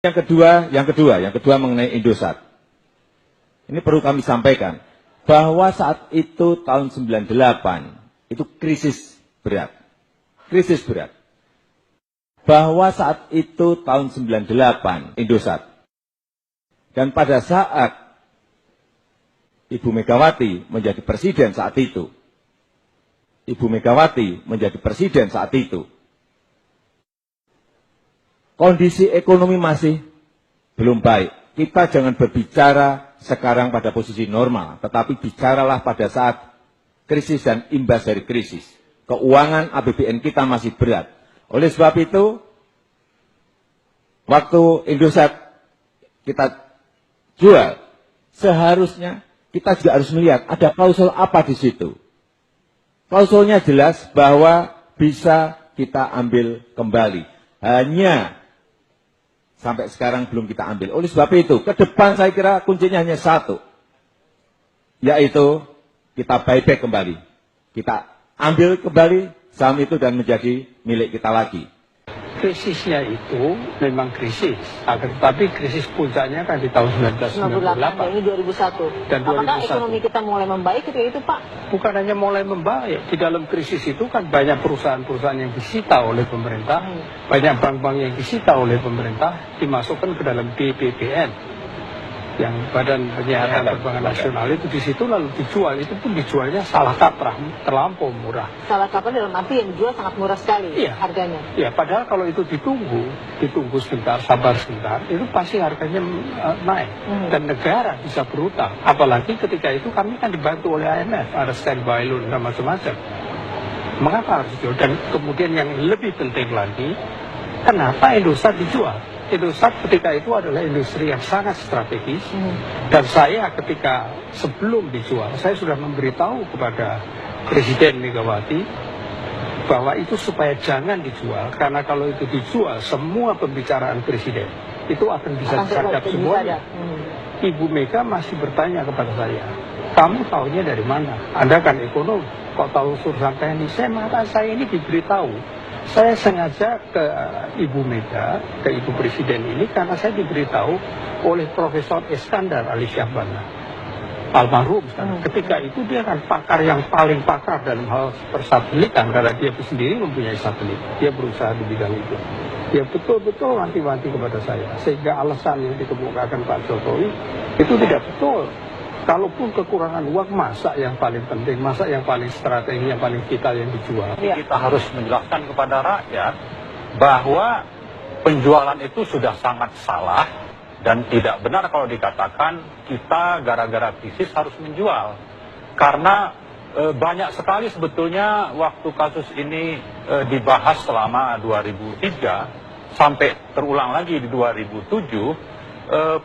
Yang kedua mengenai Indosat. Ini perlu kami sampaikan bahwa saat itu tahun 98 itu krisis berat. Krisis berat. Bahwa saat itu tahun 98 Indosat. Dan pada saat Ibu Megawati menjadi presiden saat itu. Ibu Megawati menjadi presiden saat itu. Kondisi ekonomi masih belum baik. Kita jangan berbicara sekarang pada posisi normal, tetapi bicaralah pada saat krisis dan imbas dari krisis. Keuangan APBN kita masih berat. Oleh sebab itu, waktu Indosat kita jual, seharusnya kita juga harus melihat ada klausul apa di situ. Klausulnya jelas bahwa bisa kita ambil kembali. Hanya sampai sekarang belum kita ambil. Oleh sebab itu, ke depan saya kira kuncinya hanya satu. Yaitu kita buyback kembali. Kita ambil kembali saham itu dan menjadi milik kita lagi. Krisisnya itu memang krisis, tetapi krisis puncaknya kan di tahun 1998. Ini 2001. Dan 2001. Apakah ekonomi kita mulai membaik ketika itu, Pak? Bukan hanya mulai membaik, di dalam krisis itu kan banyak perusahaan-perusahaan yang disita oleh pemerintah, banyak bank-bank yang disita oleh pemerintah, dimasukkan ke dalam BPPN. Yang Badan Penyihatan Perbankan Nasional itu di situ lalu dijual, itu pun dijualnya salah kaprah, terlampau murah. Salah kaprah dalam arti yang dijual sangat murah sekali harganya. Iya, padahal kalau itu ditunggu sebentar, sabar sebentar, itu pasti harganya naik. Dan negara bisa berutang. Apalagi ketika itu kami kan dibantu oleh IMF, ada standby loan dan macam-macam. Mengapa harus dijual? Dan kemudian yang lebih penting lagi, kenapa Indosat dijual? Indosat ketika itu adalah industri yang sangat strategis, dan saya ketika sebelum dijual, saya sudah memberitahu kepada Presiden Megawati bahwa itu supaya jangan dijual, karena kalau itu dijual semua pembicaraan Presiden itu akan bisa disadap semuanya. Ibu Mega masih bertanya kepada saya, kamu tahunya dari mana? Anda kan ekonom, kok tahu urusan teknis? Saya ini diberitahu. Saya sengaja ke Ibu Mega, ke Ibu Presiden ini karena saya diberitahu oleh Profesor Iskandar Ali Syahbana, almarhum. Ketika itu dia kan pakar yang paling pakar dalam hal persatelitan karena dia sendiri mempunyai satelit. Dia berusaha di bidang itu. Dia betul-betul wanti-wanti kepada saya. Sehingga alasan yang dikemukakan Pak Jokowi itu tidak betul. Kalaupun kekurangan uang, masa yang paling penting, masa yang paling strategi, yang paling vital yang dijual. Kita harus menjelaskan kepada rakyat bahwa penjualan itu sudah sangat salah dan tidak benar kalau dikatakan kita gara-gara krisis harus menjual. Karena banyak sekali sebetulnya waktu kasus ini dibahas selama 2003 sampai terulang lagi di 2007,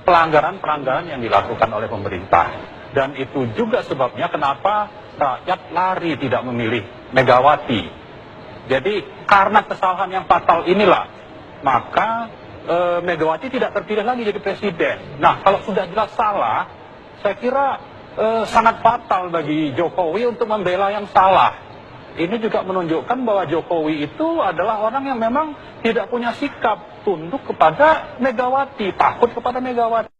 pelanggaran-pelanggaran yang dilakukan oleh pemerintah. Dan itu juga sebabnya kenapa rakyat lari tidak memilih Megawati. Jadi karena kesalahan yang fatal inilah, maka Megawati tidak terpilih lagi jadi presiden. Nah, kalau sudah jelas salah, saya kira sangat fatal bagi Jokowi untuk membela yang salah. Ini juga menunjukkan bahwa Jokowi itu adalah orang yang memang tidak punya sikap tunduk kepada Megawati, takut kepada Megawati.